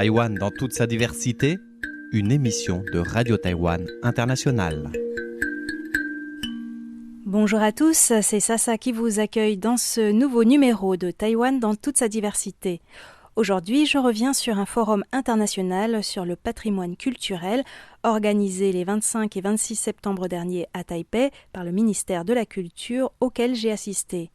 Taïwan dans toute sa diversité, une émission de Radio Taïwan International. Bonjour à tous, c'est Sasa qui vous accueille dans ce nouveau numéro de Taïwan dans toute sa diversité. Aujourd'hui, je reviens sur un forum international sur le patrimoine culturel organisé les 25 et 26 septembre dernier à Taipei par le ministère de la Culture auquel j'ai assisté.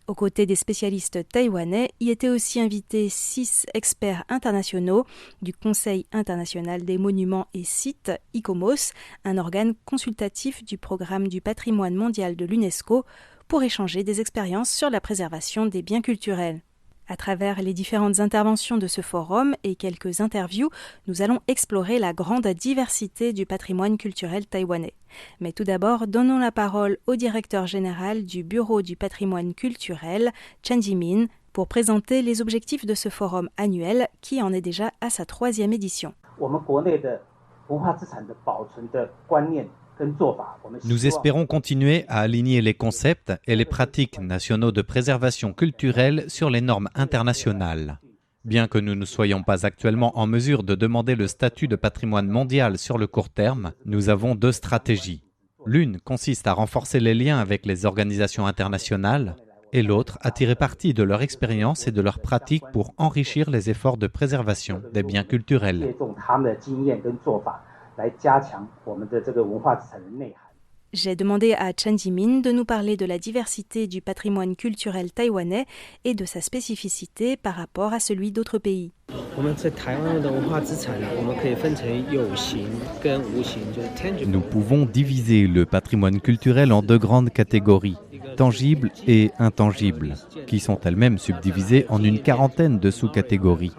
Aux côtés des spécialistes taïwanais, y étaient aussi invités 6 experts internationaux du Conseil international des monuments et sites, ICOMOS, un organe consultatif du programme du patrimoine mondial de l'UNESCO, pour échanger des expériences sur la préservation des biens culturels. À travers les différentes interventions de ce forum et quelques interviews, nous allons explorer la grande diversité du patrimoine culturel taïwanais. Mais tout d'abord, donnons la parole au directeur général du Bureau du patrimoine culturel, Chen Jimin, pour présenter les objectifs de ce forum annuel qui en est déjà à sa 3e édition. Nous espérons continuer à aligner les concepts et les pratiques nationaux de préservation culturelle sur les normes internationales. Bien que nous ne soyons pas actuellement en mesure de demander le statut de patrimoine mondial sur le court terme, nous avons 2 stratégies. L'une consiste à renforcer les liens avec les organisations internationales et l'autre à tirer parti de leur expérience et de leurs pratiques pour enrichir les efforts de préservation des biens culturels. J'ai demandé à Chen Jimin de nous parler de la diversité du patrimoine culturel taïwanais et de sa spécificité par rapport à celui d'autres pays. Nous pouvons diviser le patrimoine culturel en 2 grandes catégories, tangibles et intangibles, qui sont elles-mêmes subdivisées en une quarantaine de sous-catégories.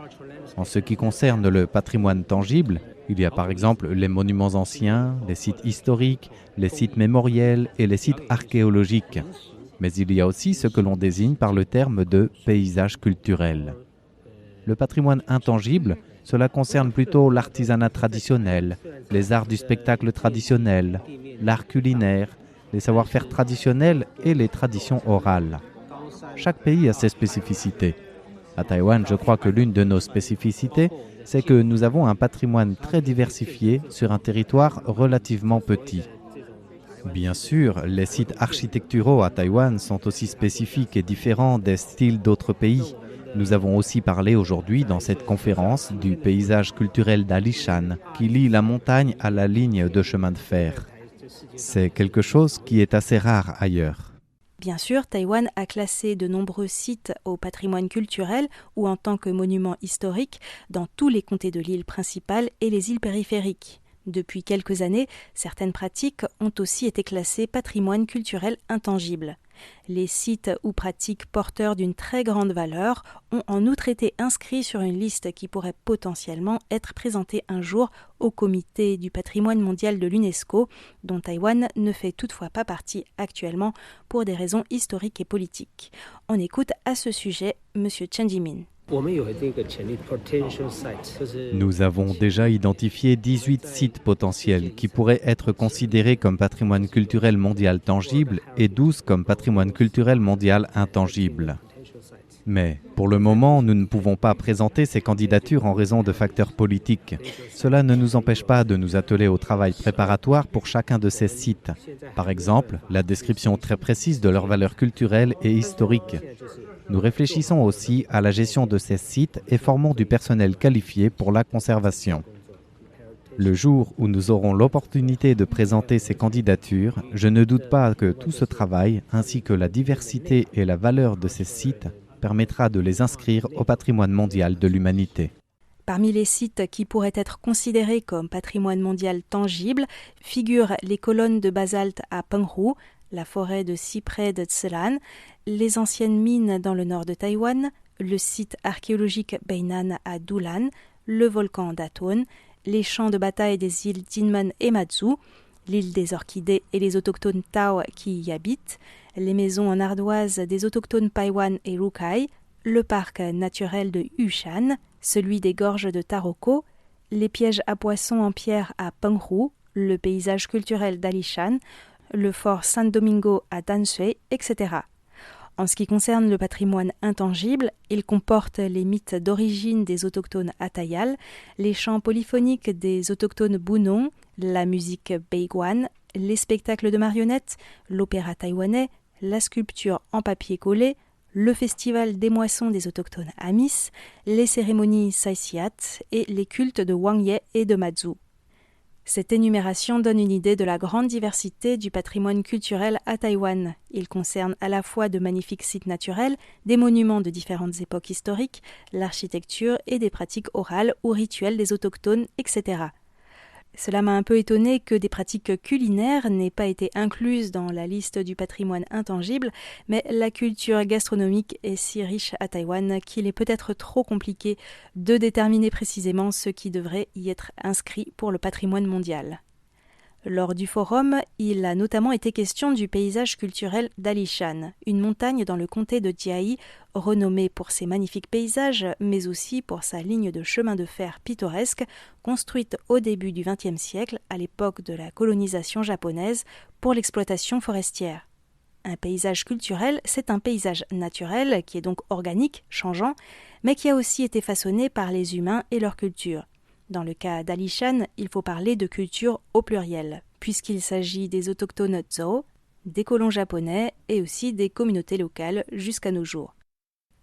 En ce qui concerne le patrimoine tangible, il y a par exemple les monuments anciens, les sites historiques, les sites mémoriels et les sites archéologiques. Mais il y a aussi ce que l'on désigne par le terme de paysage culturel. Le patrimoine intangible, cela concerne plutôt l'artisanat traditionnel, les arts du spectacle traditionnel, l'art culinaire, les savoir-faire traditionnels et les traditions orales. Chaque pays a ses spécificités. À Taïwan, je crois que l'une de nos spécificités, c'est que nous avons un patrimoine très diversifié sur un territoire relativement petit. Bien sûr, les sites architecturaux à Taïwan sont aussi spécifiques et différents des styles d'autres pays. Nous avons aussi parlé aujourd'hui dans cette conférence du paysage culturel d'Alishan, qui lie la montagne à la ligne de chemin de fer. C'est quelque chose qui est assez rare ailleurs. Bien sûr, Taïwan a classé de nombreux sites au patrimoine culturel ou en tant que monuments historiques dans tous les comtés de l'île principale et les îles périphériques. Depuis quelques années, certaines pratiques ont aussi été classées patrimoine culturel intangible. Les sites ou pratiques porteurs d'une très grande valeur ont en outre été inscrits sur une liste qui pourrait potentiellement être présentée un jour au comité du patrimoine mondial de l'UNESCO, dont Taïwan ne fait toutefois pas partie actuellement pour des raisons historiques et politiques. On écoute à ce sujet M. Chen Jimin. Nous avons déjà identifié 18 sites potentiels qui pourraient être considérés comme patrimoine culturel mondial tangible et 12 comme patrimoine culturel mondial intangible. Mais, pour le moment, nous ne pouvons pas présenter ces candidatures en raison de facteurs politiques. Cela ne nous empêche pas de nous atteler au travail préparatoire pour chacun de ces sites. Par exemple, la description très précise de leurs valeurs culturelles et historiques. Nous réfléchissons aussi à la gestion de ces sites et formons du personnel qualifié pour la conservation. Le jour où nous aurons l'opportunité de présenter ces candidatures, je ne doute pas que tout ce travail, ainsi que la diversité et la valeur de ces sites, permettra de les inscrire au patrimoine mondial de l'humanité. Parmi les sites qui pourraient être considérés comme patrimoine mondial tangible figurent les colonnes de basalte à Penghu, la forêt de cyprès de Tselan, les anciennes mines dans le nord de Taïwan, le site archéologique Beinan à Dulan, le volcan d'Aton, les champs de bataille des îles Jinmen et Matsu, l'île des orchidées et les autochtones Tao qui y habitent, les maisons en ardoise des autochtones Paiwan et Rukai, le parc naturel de Yushan, celui des gorges de Taroko, les pièges à poissons en pierre à Penghu, le paysage culturel d'Alishan, le fort San Domingo à Danshui, etc. En ce qui concerne le patrimoine intangible, il comporte les mythes d'origine des autochtones Atayal, les chants polyphoniques des autochtones Bunong, la musique Beiguan, les spectacles de marionnettes, l'opéra taïwanais, la sculpture en papier collé, le festival des moissons des autochtones Amis, les cérémonies Saisiat et les cultes de Wangye et de Mazu. Cette énumération donne une idée de la grande diversité du patrimoine culturel à Taïwan. Il concerne à la fois de magnifiques sites naturels, des monuments de différentes époques historiques, l'architecture et des pratiques orales ou rituelles des autochtones, etc. Cela m'a un peu étonné que des pratiques culinaires n'aient pas été incluses dans la liste du patrimoine intangible, mais la culture gastronomique est si riche à Taïwan qu'il est peut-être trop compliqué de déterminer précisément ce qui devrait y être inscrit pour le patrimoine mondial. Lors du forum, il a notamment été question du paysage culturel d'Alishan, une montagne dans le comté de Jiayi, renommée pour ses magnifiques paysages, mais aussi pour sa ligne de chemin de fer pittoresque, construite au début du XXe siècle, à l'époque de la colonisation japonaise, pour l'exploitation forestière. Un paysage culturel, c'est un paysage naturel, qui est donc organique, changeant, mais qui a aussi été façonné par les humains et leur culture. Dans le cas d'Alishan, il faut parler de culture au pluriel, puisqu'il s'agit des autochtones Zhou, des colons japonais et aussi des communautés locales jusqu'à nos jours.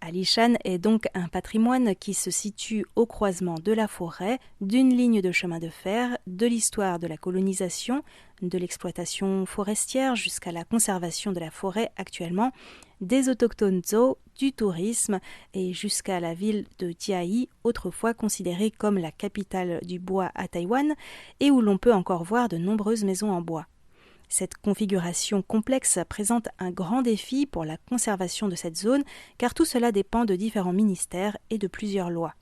Alishan est donc un patrimoine qui se situe au croisement de la forêt, d'une ligne de chemin de fer, de l'histoire de la colonisation, de l'exploitation forestière jusqu'à la conservation de la forêt actuellement, des autochtones Zhou, du tourisme et jusqu'à la ville de Jiayi, autrefois considérée comme la capitale du bois à Taïwan et où l'on peut encore voir de nombreuses maisons en bois. Cette configuration complexe présente un grand défi pour la conservation de cette zone car tout cela dépend de différents ministères et de plusieurs lois.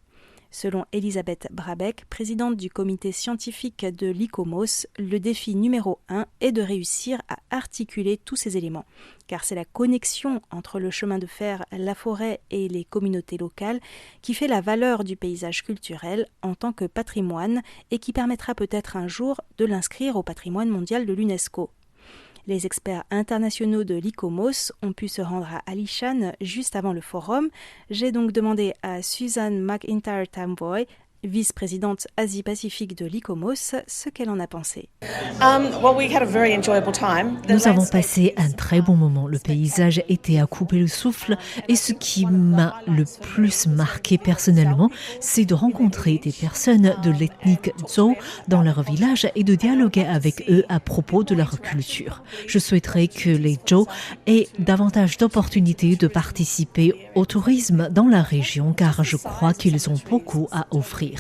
Selon Elisabeth Brabeck, présidente du comité scientifique de l'ICOMOS, le défi numéro 1 est de réussir à articuler tous ces éléments, car c'est la connexion entre le chemin de fer, la forêt et les communautés locales qui fait la valeur du paysage culturel en tant que patrimoine et qui permettra peut-être un jour de l'inscrire au patrimoine mondial de l'UNESCO. Les experts internationaux de l'ICOMOS ont pu se rendre à Alishan juste avant le forum. J'ai donc demandé à Susan McIntyre-Tamboy, vice-présidente Asie-Pacifique de l'ICOMOS, ce qu'elle en a pensé. Nous avons passé un très bon moment. Le paysage était à couper le souffle et ce qui m'a le plus marqué personnellement, c'est de rencontrer des personnes de l'ethnique Zhou dans leur village et de dialoguer avec eux à propos de leur culture. Je souhaiterais que les Zhou aient davantage d'opportunités de participer au tourisme dans la région car je crois qu'ils ont beaucoup à offrir.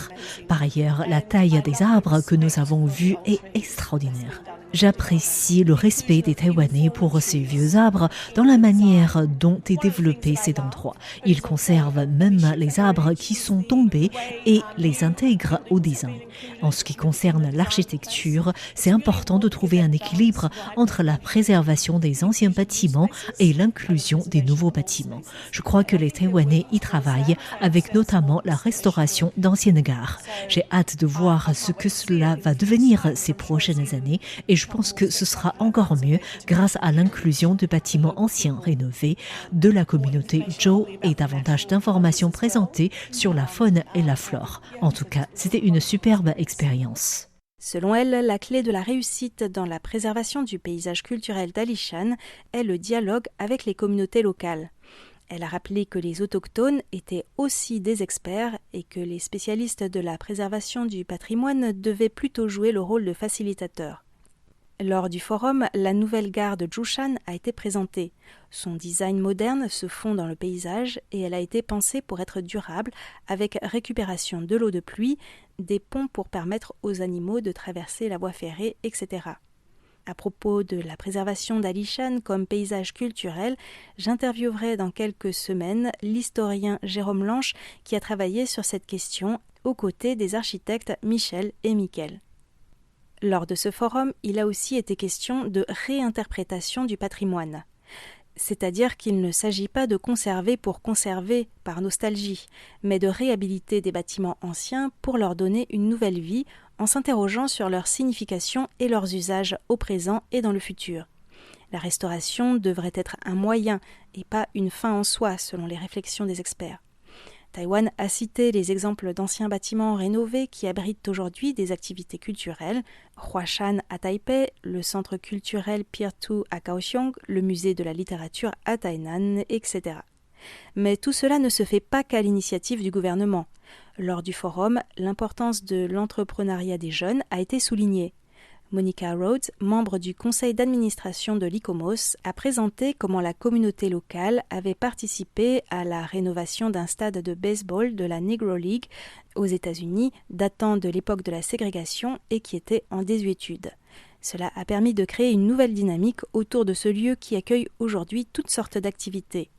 Par ailleurs, la taille des arbres que nous avons vus est extraordinaire. J'apprécie le respect des Taïwanais pour ces vieux arbres dans la manière dont est développé cet endroit. Ils conservent même les arbres qui sont tombés et les intègrent au design. En ce qui concerne l'architecture, c'est important de trouver un équilibre entre la préservation des anciens bâtiments et l'inclusion des nouveaux bâtiments. Je crois que les Taïwanais y travaillent avec notamment la restauration d'anciennes gares. J'ai hâte de voir ce que cela va devenir ces prochaines années et je pense que ce sera encore mieux grâce à l'inclusion de bâtiments anciens rénovés de la communauté Zhou et davantage d'informations présentées sur la faune et la flore. En tout cas, c'était une superbe expérience. Selon elle, la clé de la réussite dans la préservation du paysage culturel d'Alishan est le dialogue avec les communautés locales. Elle a rappelé que les autochtones étaient aussi des experts et que les spécialistes de la préservation du patrimoine devaient plutôt jouer le rôle de facilitateurs. Lors du forum, la nouvelle gare de Jushan a été présentée. Son design moderne se fond dans le paysage et elle a été pensée pour être durable avec récupération de l'eau de pluie, des ponts pour permettre aux animaux de traverser la voie ferrée, etc. À propos de la préservation d'Alishan comme paysage culturel, j'interviewerai dans quelques semaines l'historien Jérôme Lanche qui a travaillé sur cette question aux côtés des architectes Michel et Mickaël. Lors de ce forum, il a aussi été question de réinterprétation du patrimoine. C'est-à-dire qu'il ne s'agit pas de conserver pour conserver par nostalgie, mais de réhabiliter des bâtiments anciens pour leur donner une nouvelle vie en s'interrogeant sur leur signification et leurs usages au présent et dans le futur. La restauration devrait être un moyen et pas une fin en soi, selon les réflexions des experts. Taïwan a cité les exemples d'anciens bâtiments rénovés qui abritent aujourd'hui des activités culturelles, Huashan à Taipei, le centre culturel Pier 2 à Kaohsiung, le musée de la littérature à Tainan, etc. Mais tout cela ne se fait pas qu'à l'initiative du gouvernement. Lors du forum, l'importance de l'entrepreneuriat des jeunes a été soulignée. Monica Rhodes, membre du conseil d'administration de l'ICOMOS, a présenté comment la communauté locale avait participé à la rénovation d'un stade de baseball de la Negro League aux États-Unis, datant de l'époque de la ségrégation et qui était en désuétude. Cela a permis de créer une nouvelle dynamique autour de ce lieu qui accueille aujourd'hui toutes sortes d'activités.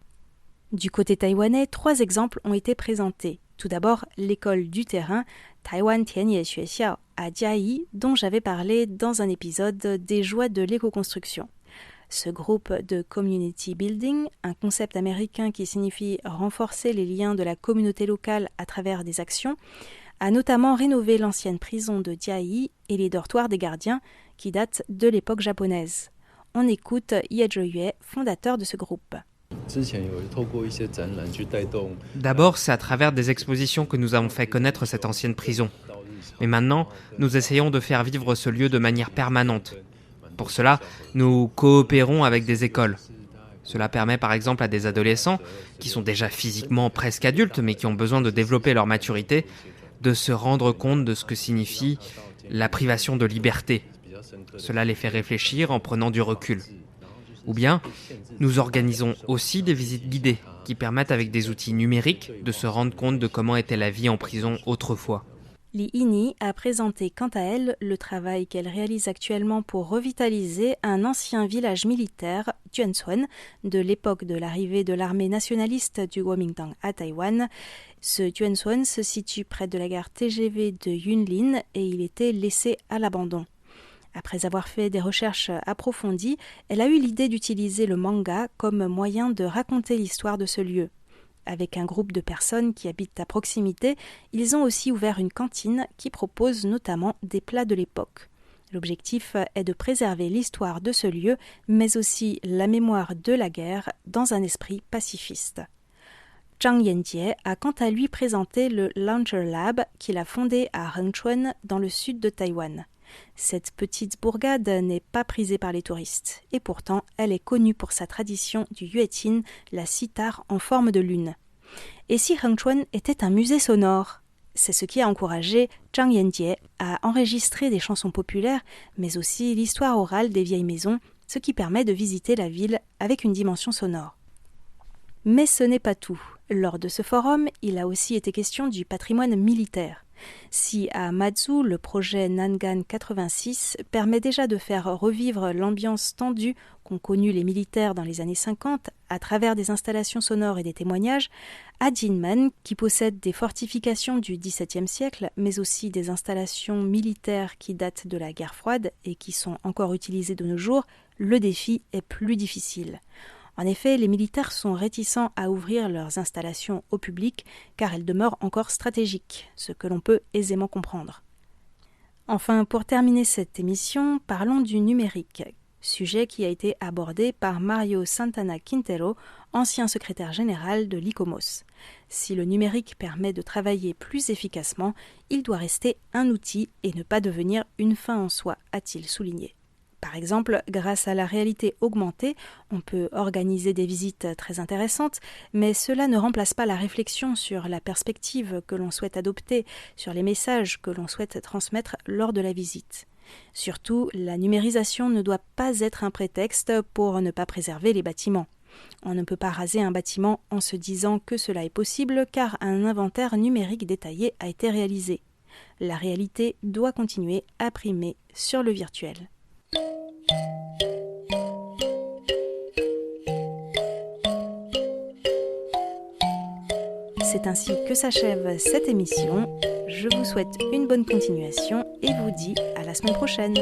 Du côté taïwanais, 3 exemples ont été présentés. Tout d'abord, l'école du terrain Taiwan Tianye Xuexiao à Jiayi, dont j'avais parlé dans un épisode des joies de l'éco-construction. Ce groupe de community building, un concept américain qui signifie renforcer les liens de la communauté locale à travers des actions, a notamment rénové l'ancienne prison de Jiayi et les dortoirs des gardiens qui datent de l'époque japonaise. On écoute Ye Zheyue, fondateur de ce groupe. D'abord, c'est à travers des expositions que nous avons fait connaître cette ancienne prison. Mais maintenant, nous essayons de faire vivre ce lieu de manière permanente. Pour cela, nous coopérons avec des écoles. Cela permet par exemple à des adolescents, qui sont déjà physiquement presque adultes, mais qui ont besoin de développer leur maturité, de se rendre compte de ce que signifie la privation de liberté. Cela les fait réfléchir en prenant du recul. Ou bien, nous organisons aussi des visites guidées qui permettent avec des outils numériques de se rendre compte de comment était la vie en prison autrefois. Li Yini a présenté quant à elle le travail qu'elle réalise actuellement pour revitaliser un ancien village militaire, Tuansuan, de l'époque de l'arrivée de l'armée nationaliste du Kuomintang à Taïwan. Ce Tuansuan se situe près de la gare TGV de Yunlin et il était laissé à l'abandon. Après avoir fait des recherches approfondies, elle a eu l'idée d'utiliser le manga comme moyen de raconter l'histoire de ce lieu. Avec un groupe de personnes qui habitent à proximité, ils ont aussi ouvert une cantine qui propose notamment des plats de l'époque. L'objectif est de préserver l'histoire de ce lieu, mais aussi la mémoire de la guerre dans un esprit pacifiste. Zhang Yanjie a quant à lui présenté le Launcher Lab qu'il a fondé à Hengchuan dans le sud de Taïwan. Cette petite bourgade n'est pas prisée par les touristes, et pourtant elle est connue pour sa tradition du yueqin, la cithare en forme de lune. Et si Hengchuan était un musée sonore ? C'est ce qui a encouragé Zhang Yanjie à enregistrer des chansons populaires, mais aussi l'histoire orale des vieilles maisons, ce qui permet de visiter la ville avec une dimension sonore. Mais ce n'est pas tout. Lors de ce forum, il a aussi été question du patrimoine militaire. Si à Matsu, le projet Nangan 86 permet déjà de faire revivre l'ambiance tendue qu'ont connue les militaires dans les années 50 à travers des installations sonores et des témoignages, à Jinmen, qui possède des fortifications du XVIIe siècle, mais aussi des installations militaires qui datent de la guerre froide et qui sont encore utilisées de nos jours, le défi est plus difficile. En effet, les militaires sont réticents à ouvrir leurs installations au public car elles demeurent encore stratégiques, ce que l'on peut aisément comprendre. Enfin, pour terminer cette émission, parlons du numérique, sujet qui a été abordé par Mario Santana Quintero, ancien secrétaire général de l'ICOMOS. Si le numérique permet de travailler plus efficacement, il doit rester un outil et ne pas devenir une fin en soi, a-t-il souligné. Par exemple, grâce à la réalité augmentée, on peut organiser des visites très intéressantes, mais cela ne remplace pas la réflexion sur la perspective que l'on souhaite adopter, sur les messages que l'on souhaite transmettre lors de la visite. Surtout, la numérisation ne doit pas être un prétexte pour ne pas préserver les bâtiments. On ne peut pas raser un bâtiment en se disant que cela est possible car un inventaire numérique détaillé a été réalisé. La réalité doit continuer à primer sur le virtuel. C'est ainsi que s'achève cette émission. Je vous souhaite une bonne continuation et vous dis à la semaine prochaine.